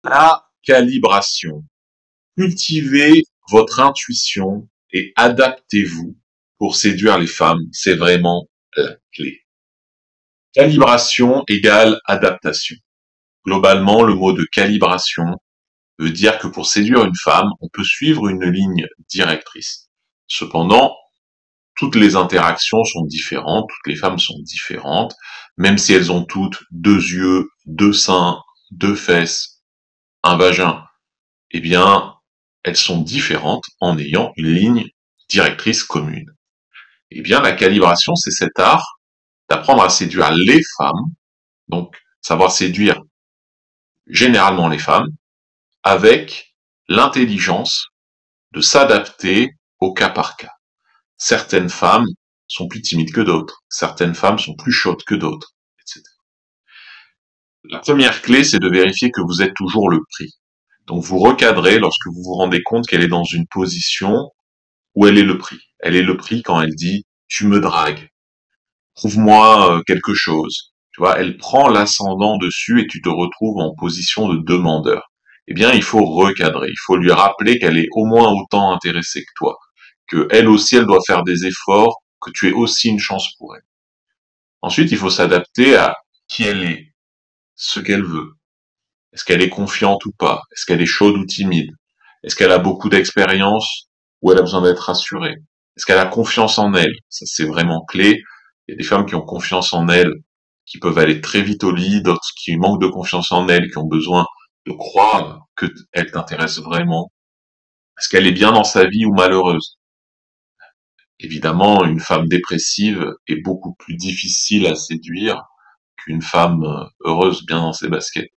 La calibration. Cultivez votre intuition et adaptez-vous pour séduire les femmes. C'est vraiment la clé. Calibration égale adaptation. Globalement, le mot de calibration veut dire que pour séduire une femme, on peut suivre une ligne directrice. Cependant, toutes les interactions sont différentes, toutes les femmes sont différentes, même si elles ont toutes deux yeux, deux seins, deux fesses, un vagin, eh bien, elles sont différentes en ayant une ligne directrice commune. Eh bien, la calibration, c'est cet art d'apprendre à séduire les femmes, donc savoir séduire généralement les femmes, avec l'intelligence de s'adapter au cas par cas. Certaines femmes sont plus timides que d'autres, certaines femmes sont plus chaudes que d'autres, etc. La première clé, c'est de vérifier que vous êtes toujours le prix. Donc vous recadrez lorsque vous vous rendez compte qu'elle est dans une position où elle est le prix. Elle est le prix quand elle dit « tu me dragues, trouve-moi quelque chose ». Tu vois, elle prend l'ascendant dessus et tu te retrouves en position de demandeur. Eh bien, il faut recadrer, il faut lui rappeler qu'elle est au moins autant intéressée que toi, que elle aussi, elle doit faire des efforts, que tu es aussi une chance pour elle. Ensuite, il faut s'adapter à qui elle est, ce qu'elle veut. Est-ce qu'elle est confiante ou pas? Est-ce qu'elle est chaude ou timide? Est-ce qu'elle a beaucoup d'expérience ou elle a besoin d'être rassurée? Est-ce qu'elle a confiance en elle? Ça, c'est vraiment clé. Il y a des femmes qui ont confiance en elles, qui peuvent aller très vite au lit, d'autres qui manquent de confiance en elles, qui ont besoin de croire qu'elle t'intéresse vraiment. Est-ce qu'elle est bien dans sa vie ou malheureuse? Évidemment, une femme dépressive est beaucoup plus difficile à séduire qu'une femme heureuse, bien dans ses baskets.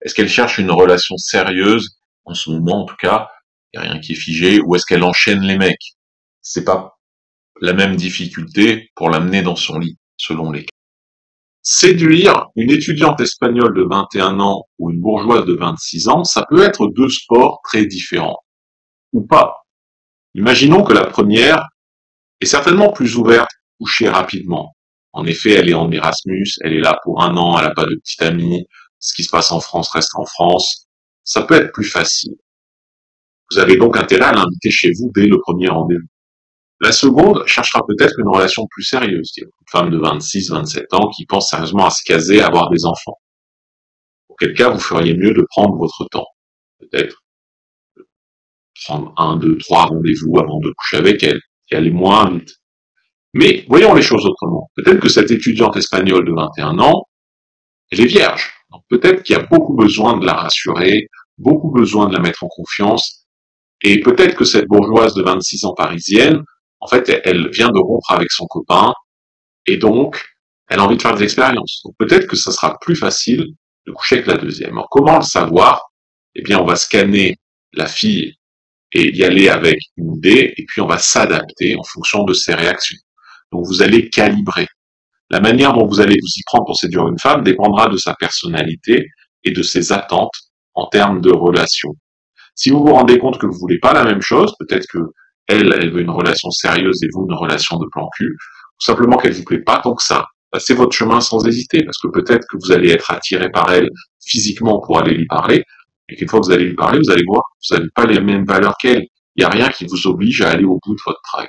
Est-ce qu'elle cherche une relation sérieuse, en ce moment en tout cas, il n'y a rien qui est figé, ou est-ce qu'elle enchaîne les mecs? C'est pas la même difficulté pour l'amener dans son lit, selon les cas. Séduire une étudiante espagnole de 21 ans ou une bourgeoise de 26 ans, ça peut être deux sports très différents. Ou pas. Imaginons que la première est certainement plus ouverte, couchée rapidement. En effet, elle est en Erasmus, elle est là pour un an, elle n'a pas de petite amie, ce qui se passe en France reste en France. Ça peut être plus facile. Vous avez donc intérêt à l'inviter chez vous dès le premier rendez-vous. La seconde cherchera peut-être une relation plus sérieuse, une femme de 26, 27 ans qui pense sérieusement à se caser, à avoir des enfants. Auquel cas, vous feriez mieux de prendre votre temps. Peut-être prendre un, deux, trois rendez-vous avant de coucher avec elle, et aller moins vite. Mais voyons les choses autrement. Peut-être que cette étudiante espagnole de 21 ans, elle est vierge. Donc peut-être qu'il y a beaucoup besoin de la rassurer, beaucoup besoin de la mettre en confiance, et peut-être que cette bourgeoise de 26 ans parisienne, en fait, elle vient de rompre avec son copain, et donc, elle a envie de faire des expériences. Donc peut-être que ça sera plus facile de coucher avec la deuxième. Alors comment le savoir? Eh bien, on va scanner la fille et y aller avec une idée, et puis on va s'adapter en fonction de ses réactions. Donc vous allez calibrer. La manière dont vous allez vous y prendre pour séduire une femme dépendra de sa personnalité et de ses attentes en termes de relation. Si vous vous rendez compte que vous voulez pas la même chose, peut-être que elle veut une relation sérieuse et vous une relation de plan cul, ou simplement qu'elle vous plaît pas tant que ça, passez votre chemin sans hésiter, parce que peut-être que vous allez être attiré par elle physiquement pour aller lui parler, et qu'une fois que vous allez lui parler, vous allez voir, vous n'avez pas les mêmes valeurs qu'elle. Il n'y a rien qui vous oblige à aller au bout de votre drague.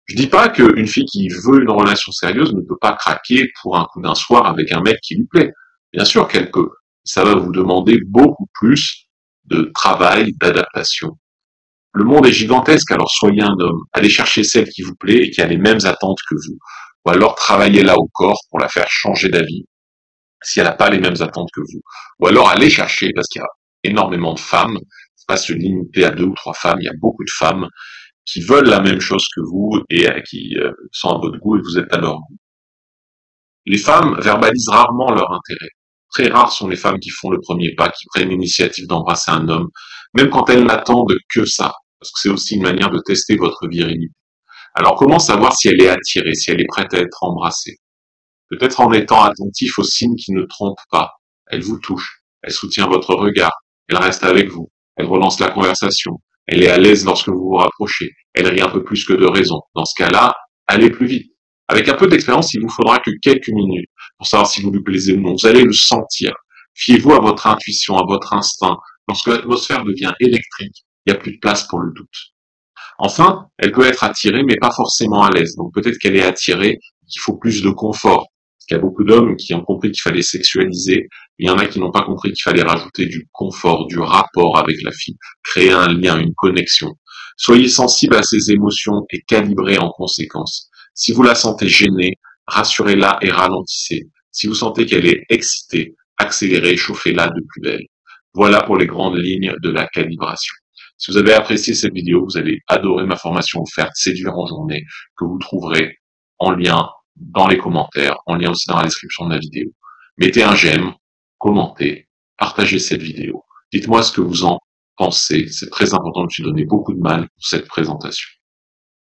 Je dis pas qu'une fille qui veut une relation sérieuse ne peut pas craquer pour un coup d'un soir avec un mec qui lui plaît. Bien sûr qu'elle peut. Ça va vous demander beaucoup plus de travail, d'adaptation. Le monde est gigantesque, alors soyez un homme. Allez chercher celle qui vous plaît et qui a les mêmes attentes que vous. Ou alors travaillez là au corps pour la faire changer d'avis si elle n'a pas les mêmes attentes que vous. Ou alors allez chercher, parce qu'il y a énormément de femmes, faut pas se limiter à deux ou trois femmes, il y a beaucoup de femmes qui veulent la même chose que vous et qui sont à votre goût et vous êtes à leur goût. Les femmes verbalisent rarement leur intérêt. Très rares sont les femmes qui font le premier pas, qui prennent l'initiative d'embrasser un homme, même quand elles n'attendent que ça, parce que c'est aussi une manière de tester votre virilité. Alors comment savoir si elle est attirée, si elle est prête à être embrassée? Peut-être en étant attentif aux signes qui ne trompent pas. Elle vous touche, elle soutient votre regard, elle reste avec vous, elle relance la conversation, elle est à l'aise lorsque vous vous rapprochez, elle rit un peu plus que de raison. Dans ce cas-là, allez plus vite. Avec un peu d'expérience, il vous faudra que quelques minutes pour savoir si vous lui plaisez ou non. Vous allez le sentir. Fiez-vous à votre intuition, à votre instinct. Lorsque l'atmosphère devient électrique, il n'y a plus de place pour le doute. Enfin, elle peut être attirée, mais pas forcément à l'aise. Donc peut-être qu'elle est attirée, qu'il faut plus de confort. Parce qu'il y a beaucoup d'hommes qui ont compris qu'il fallait sexualiser. Il y en a qui n'ont pas compris qu'il fallait rajouter du confort, du rapport avec la fille, créer un lien, une connexion. Soyez sensible à ses émotions et calibrez en conséquence. Si vous la sentez gênée, rassurez-la et ralentissez. Si vous sentez qu'elle est excitée, accélérez, chauffez-la de plus belle. Voilà pour les grandes lignes de la calibration. Si vous avez apprécié cette vidéo, vous allez adorer ma formation offerte Séduire en journée que vous trouverez en lien dans les commentaires, en lien aussi dans la description de la vidéo. Mettez un j'aime, commentez, partagez cette vidéo. Dites-moi ce que vous en pensez. C'est très important, je me suis donné beaucoup de mal pour cette présentation.